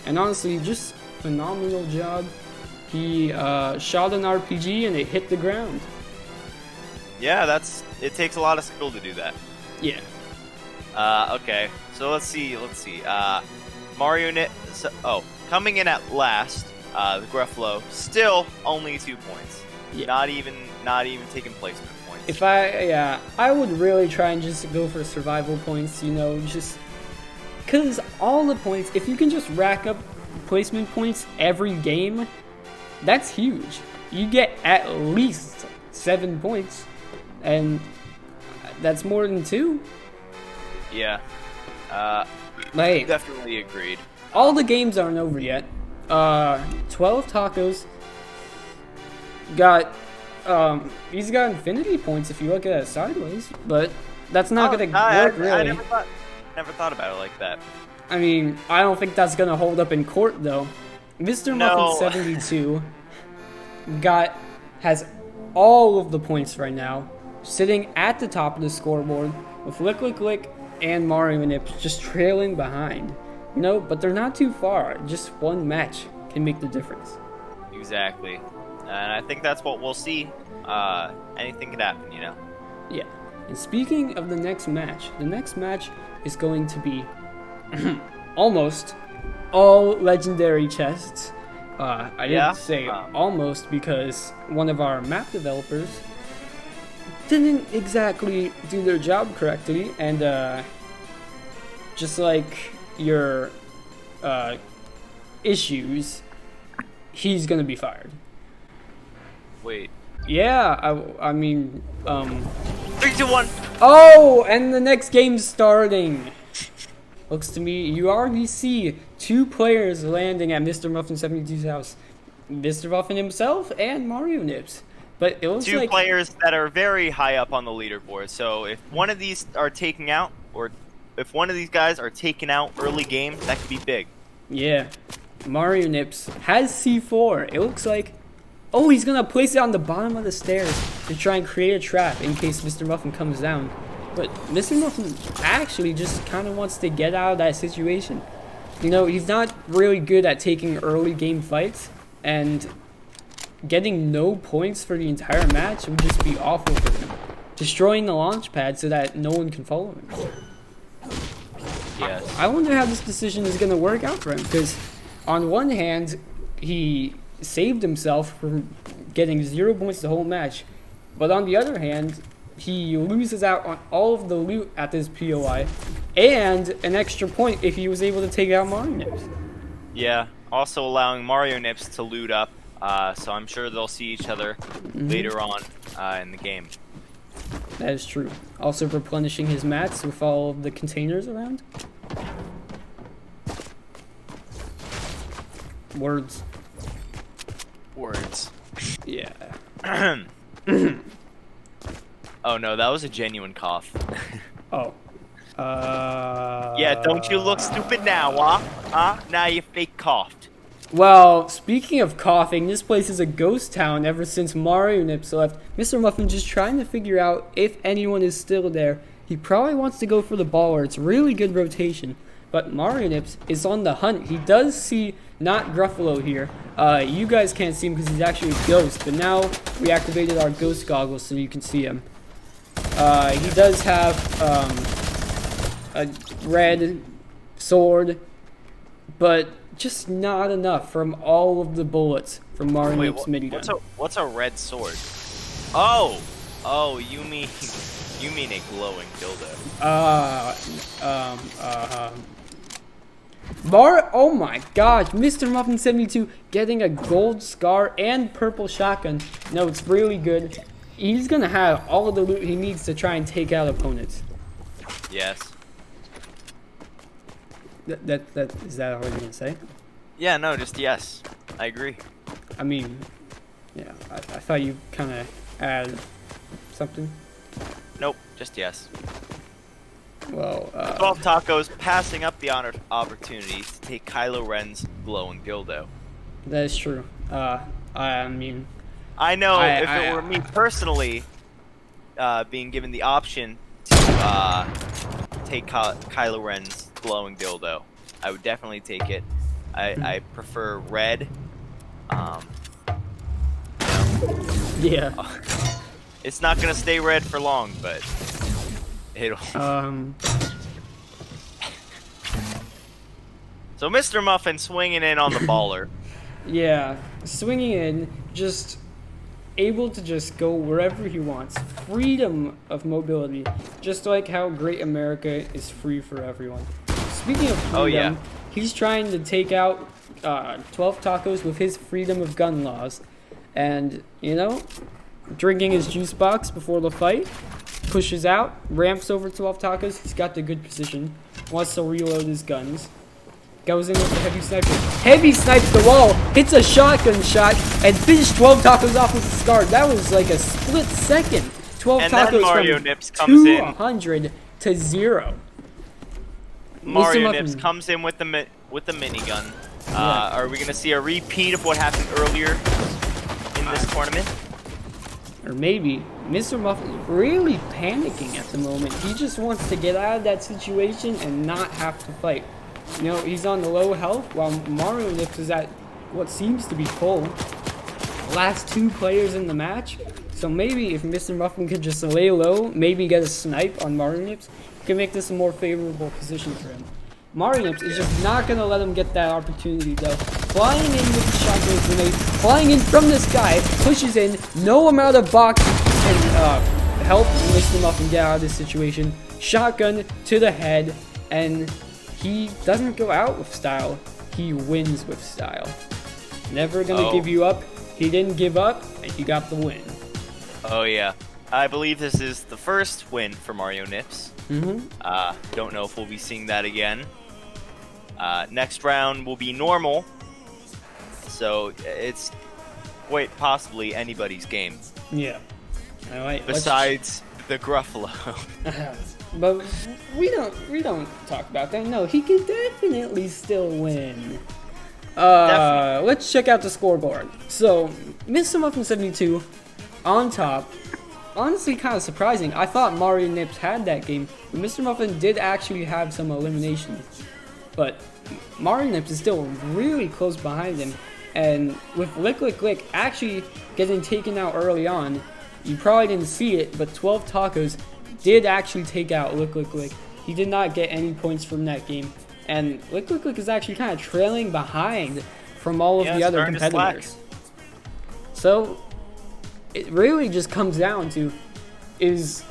And honestly, just phenomenal job. He shot an RPG and it hit the ground. Yeah, it takes a lot of skill to do that. Yeah. Okay. So let's see. Mario coming in at last, the Gruffalo, still only 2 points. Yeah. Not even not even taking placement points. If I would really try and just go for survival points, you know, just because all the points, if you can just rack up placement points every game, that's huge. You get at least 7 points, and that's more than 2. Yeah. Like, Definitely agreed. all the games aren't over yet. 12 tacos got he's got infinity points if you look at it sideways, but that's not gonna work really. I never thought about it like that. I mean, I don't think that's gonna hold up in court though. Mr. No. Muffin 72 has all of the points right now, sitting at the top of the scoreboard with Lick Lick Lick and Mario Nips just trailing behind. No, but they're not too far. Just one match can make the difference. Exactly. And I think that's what we'll see. Anything could happen, you know? Yeah. And speaking of the next match is going to be almost all legendary chests. I didn't say almost because one of our map developers didn't exactly do their job correctly, and just like your issues, he's gonna be fired. Wait. Yeah, I mean, 3, 2, 1. Oh, and the next game's starting. Looks to me, you already see 2 players landing at Mr. Muffin 72's house. Mr. Muffin himself and Mario Nips. But it looks 2 like players that are very high up on the leaderboard. So if one of these are taking out, or if one of these guys are taken out early game, that could be big. yeah, Mario Nips has C4. It looks like, oh, he's gonna place it on the bottom of the stairs to try and create a trap in case Mr. Muffin comes down. But Mr. Muffin actually just kind of wants to get out of that situation. You know, he's not really good at taking early game fights, and getting no points for the entire match would just be awful for him. Destroying the launch pad so that no one can follow him. Yes. I wonder how this decision is going to work out for him, because on one hand, he saved himself from getting 0 points the whole match, but on the other hand, he loses out on all of the loot at this POI, and an extra point if he was able to take out Mario Nips. Yeah. Also allowing Mario Nips to loot up. So I'm sure they'll see each other later on in the game. That is true. Also replenishing his mats with all of the containers around. Words. Yeah. Oh no, that was a genuine cough. Oh. Yeah, don't you look stupid now, huh? Now you fake coughed. Well, speaking of coughing, this place is a ghost town ever since Mario Nips left. Mr. Muffin just trying to figure out if anyone is still there. He probably wants to go for the baller. It's really good rotation. But Mario Nips is on the hunt. He does see not Gruffalo here. You guys can't see him because he's actually a ghost. But now we activated our ghost goggles so you can see him. He does have a red sword, but just not enough from all of the bullets from Mario Nips' minigun. What's a red sword? Oh, you mean a glowing dildo? Oh my gosh, Mr. Muffin 72 getting a gold scar and purple shotgun. No, it's really good. He's gonna have all of the loot he needs to try and take out opponents. Yes. Is that all you're gonna say? Yeah, no, just yes. I agree. I mean, yeah, I thought you kind of add something. Nope, just yes. Well, 12 tacos passing up the opportunity to take Kylo Ren's glowing dildo. that is true. I mean, I know if it were me personally, being given the option to take Kylo Ren's glowing dildo, I would definitely take it. I prefer red. yeah. It's not gonna stay red for long, but it'll. So Mr. Muffin swinging in on the baller. Yeah, swinging in, just able to just go wherever he wants. Freedom of mobility, just like how great America is free for everyone. Speaking of freedom, Oh, yeah. he's trying to take out 12 tacos with his freedom of gun laws. And, you know, drinking his juice box before the fight, pushes out, ramps over 12 tacos. He's got the good position, wants to reload his guns. Goes in with the heavy sniper. Heavy snipes the wall, hits a shotgun shot, and finished 12 tacos off with the start. That was like a split second. 12 And tacos then Mario from Nips comes in. 200 to 0. Mario Mr. Nips Muffin. comes in with the minigun. Are we gonna see a repeat of what happened earlier in this tournament? Or maybe Mr. Muffin is really panicking at the moment. He just wants to get out of that situation and not have to fight. You know, he's on the low health while Mario Nips is at what seems to be full. Last 2 players in the match. So maybe if Mr. Muffin could just lay low, maybe get a snipe on Mario Nips, he could make this a more favorable position for him. Mario Nips is just not going to let him get that opportunity though. Flying in with the shotgun grenade, flying in from the sky, pushes in, no amount of box can help Mr. Muffin get out of this situation. Shotgun to the head, and he doesn't go out with style, he wins with style. Never gonna give you up. He didn't give up, and he got the win. Oh yeah, I believe this is the first win for Mario Nips. Don't know if we'll be seeing that again. Next round will be normal, so it's quite possibly anybody's game. Yeah. All right. Besides the Gruffalo. But we don't talk about that. No, he can definitely still win. Definitely. Let's check out the scoreboard. So, Mr. Muffin 72 on top. Honestly, kind of surprising. I thought Mario Nips had that game, but Mr. Muffin did actually have some eliminations. But Mario Nips is still really close behind him. And with Lick Lick Lick actually getting taken out early on, you probably didn't see it, but 12 Tacos did actually take out Lick Lick Lick. He did not get any points from that game. And Lick Lick Lick is actually kind of trailing behind from all of the other starting to competitors. So, it really just comes down to, is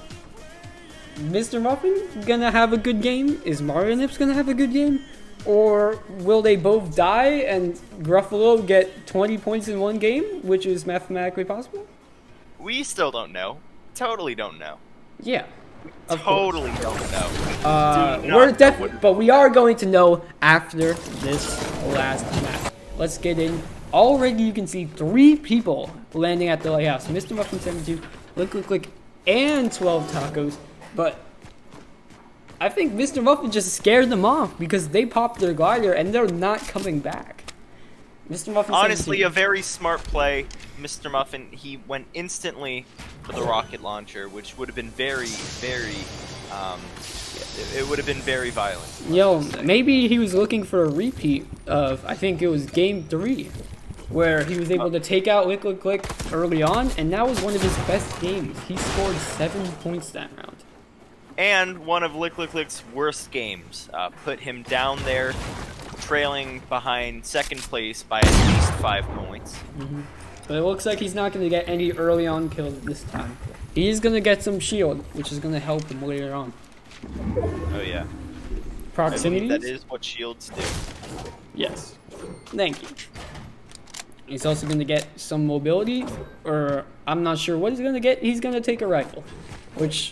Mr. Muffin gonna have a good game? Is Mario Nips gonna have a good game? Or will they both die and Gruffalo get 20 points in one game, which is mathematically possible? We still don't know. Totally don't know. Yeah. Of course. Totally don't know. But we are going to know after this last match. Let's get in. Already you can see 3 people landing at the lighthouse. Mr. Muffin 72, Lick Lick Lick, and 12 Tacos. But I think Mr. Muffin just scared them off because they popped their glider and they're not coming back. Mr. Muffin Honestly, 72. a very smart play. Mr. Muffin, he went instantly for the rocket launcher, which would have been very, very, it would have been very violent. Yo, maybe he was looking for a repeat of, I think it was game 3, where he was able to take out Lick Lick Lick early on, and that was one of his best games. He scored 7 points that round. And one of Lick Lick Lick's worst games. Put him down there, trailing behind second place by at least 5 points. But it looks like he's not going to get any early on kills this time. He is going to get some shield, which is going to help him later on. Oh yeah. I Proximity? believe that is what shields do. Yes. Thank you. He's also going to get some mobility, or I'm not sure what he's going to get. He's going to take a rifle, which,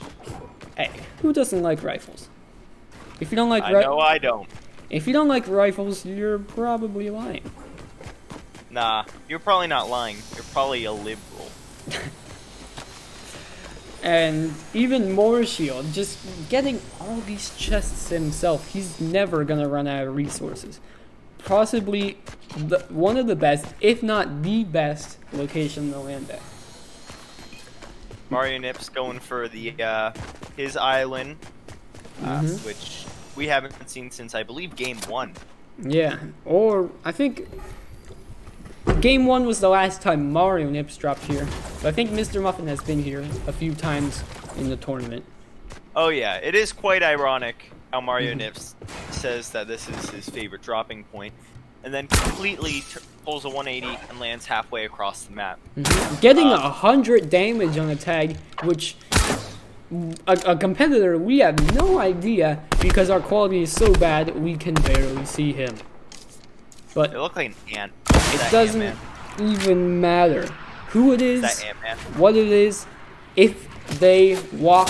hey, who doesn't like rifles? If you don't like I don't. If you don't like rifles, you're probably lying. Nah, you're probably not lying. You're probably a liberal. And even more shield, just getting all these chests himself, he's never gonna run out of resources. Possibly one of the best, if not the best, location to land at. Mario Nips going for the his island, which we haven't seen since I believe game 1. Yeah, or I think game 1 was the last time Mario Nips dropped here. But I think Mr. Muffin has been here a few times in the tournament. Oh yeah, it is quite ironic how Mario Nips says that this is his favorite dropping point, and then completely pulls a 180 and lands halfway across the map. Getting 100 damage on a tag, which a competitor, we have no idea because our quality is so bad we can barely see him. But It looked like an ant. it doesn't even matter who it is, That Ant-Man. what it is. If they walk,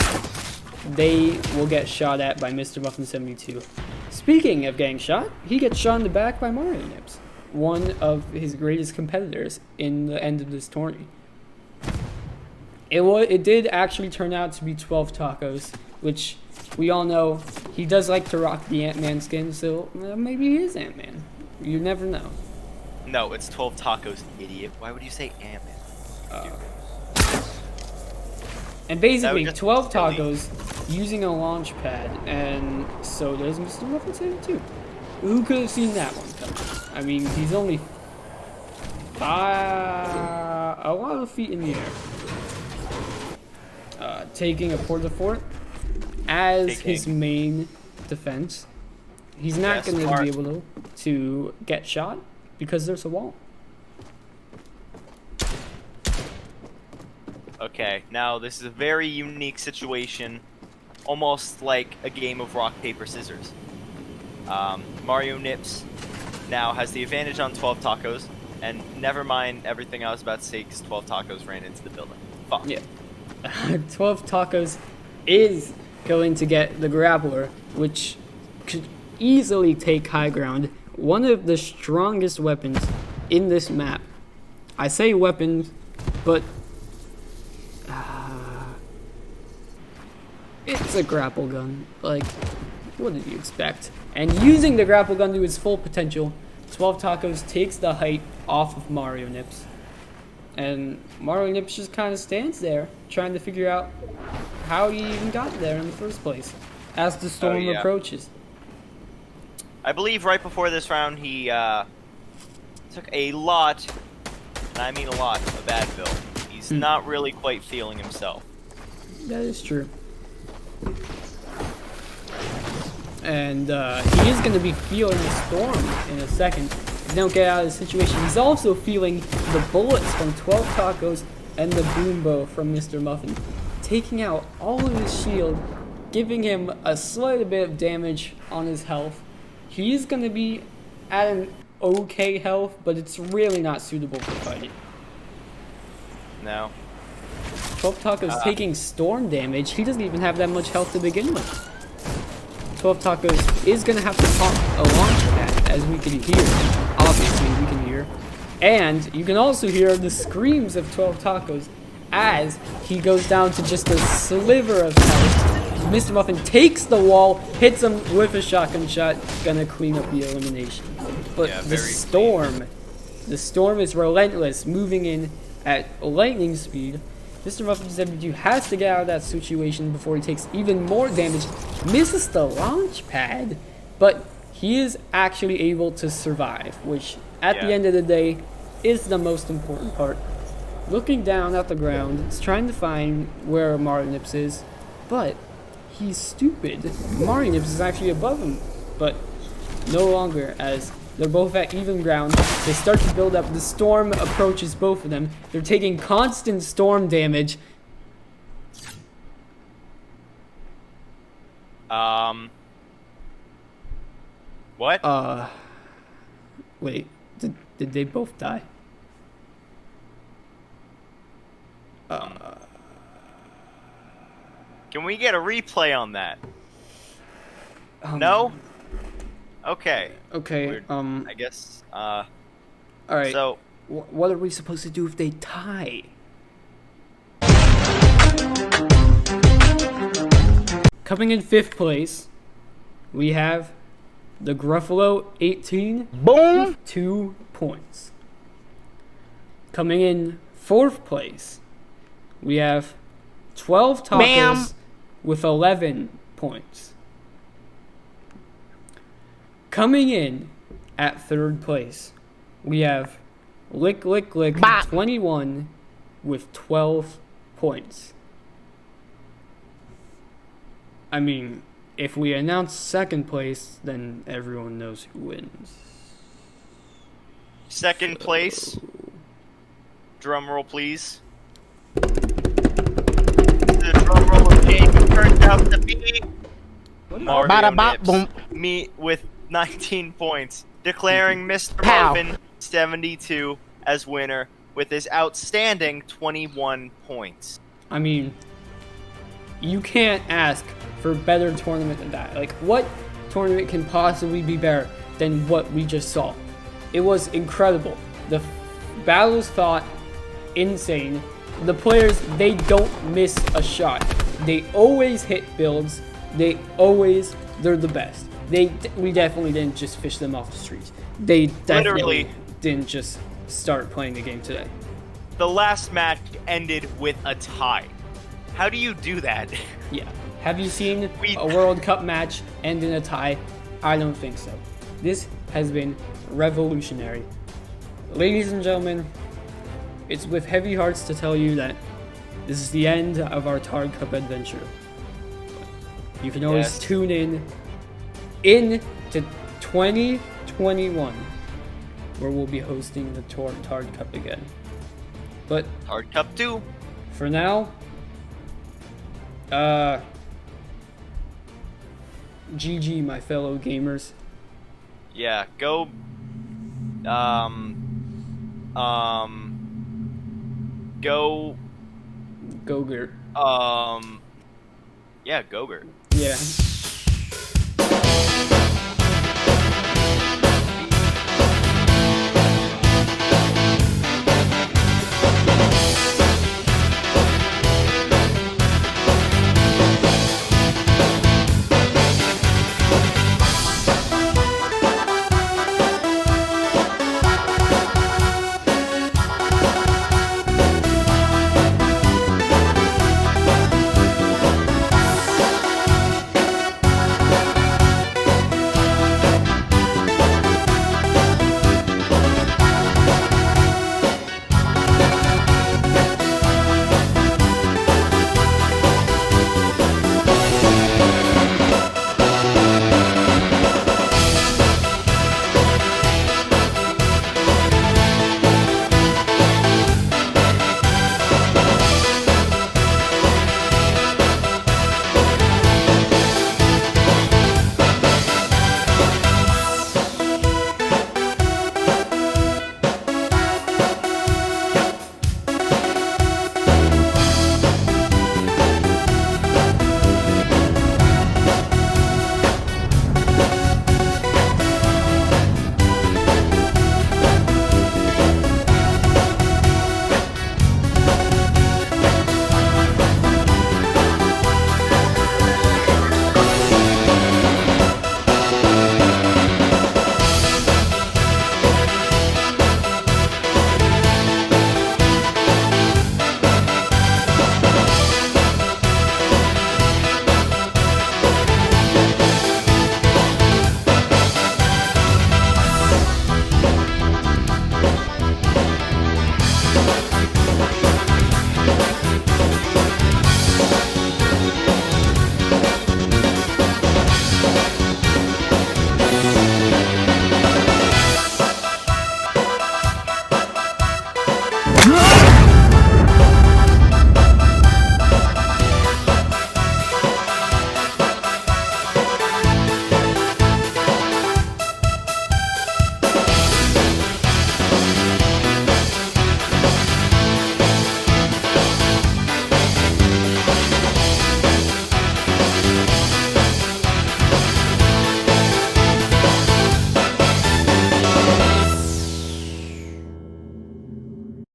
they will get shot at by Mr. Muffin 72. Speaking of getting shot, he gets shot in the back by Mario Nips, one of his greatest competitors in the end of this tourney. It did actually turn out to be 12 tacos, which we all know he does like to rock the Ant-Man skin, so maybe he is Ant-Man. You never know. No, it's 12 tacos, idiot. Why would you say Ant-Man? And basically, just 12 silly. tacos using a launch pad, and so does Mr. Muffin 72. Who could have seen that one coming? I mean, he's only a lot of feet in the air. Taking a port-a-fort as his main defense. He's not Yeah, going to smart. be able to get shot because there's a wall. Okay, now this is a very unique situation, almost like a game of rock, paper, scissors. Mario Nips now has the advantage on 12 tacos, and never mind everything I was about to say because 12 tacos ran into the building. Fuck. Yeah. 12 tacos is going to get the grappler, which could easily take high ground. One of the strongest weapons in this map. I say weapons, but it's a grapple gun. Like, what did you expect? And using the grapple gun to its full potential, 12 tacos takes the height off of Mario Nips. And Mario Nips just kind of stands there, trying to figure out how he even got there in the first place, as the storm yeah. approaches. I believe right before this round he took a lot, and I mean a lot, of Advil. He's not really quite feeling himself. That is true. And he is going to be feeling the storm in a second. If they don't get out of the situation. He's also feeling the bullets from 12 tacos and the boom bow from Mr. Muffin, taking out all of his shield, giving him a slight bit of damage on his health. He is going to be at an okay health, but it's really not suitable for fighting. No. 12 tacos taking storm damage. He doesn't even have that much health to begin with. 12 tacos is going to have to pop a launch pad, as we can hear. Obviously, we can hear. And you can also hear the screams of 12 tacos as he goes down to just a sliver of health. Mr. Muffin takes the wall, hits him with a shotgun shot, gonna clean up the elimination. But Yeah, the very storm is relentless, moving in at lightning speed. Mr. Muffin 72 has to get out of that situation before he takes even more damage. Misses the launch pad, but he is actually able to survive, which at the end of the day is the most important part. Looking down at the ground, he's trying to find where Mario Nips is, but he's stupid. Mario Nips is actually above him, but no longer, as they're both at even ground. They start to build up. The storm approaches both of them. They're taking constant storm damage. What? Wait, did they both die? Can we get a replay on that? No? Okay. Okay, Weird. I guess, alright. so, What are we supposed to do if they tie? Coming in 5th place, we have the Gruffalo 18. Boom! With 2 points. Coming in 4th place, we have 12 tacos with 11 points. Coming in at 3rd place, we have Lick Lick Lick 21 with 12 points. I mean, if we announce 2nd place, then everyone knows who wins. Second place. Drum roll, please. The drum roll of game turns out to be Mario Bada bop Nips. boom. Me with 19 points, declaring Mr. Pow. Muffin 72 as winner with his outstanding 21 points. I mean, you can't ask for a better tournament than that. Like, what tournament can possibly be better than what we just saw? It was incredible. The battles fought insane. The players, they don't miss a shot. They always hit builds. They're the best. We definitely didn't just fish them off the streets. They definitely Literally. didn't just start playing the game today. The last match ended with a tie. How do you do that? Yeah. Have you seen a World Cup match end in a tie? I don't think so. This has been revolutionary. Ladies and gentlemen, it's with heavy hearts to tell you that this is the end of our Tard Cup adventure. You can always Yes. tune in to 2021, where we'll be hosting the Tard Cup again. But Tard Cup 2. for now, GG, my fellow gamers. Yeah, go. Go. Gogurt. Yeah, Gogurt. Yeah.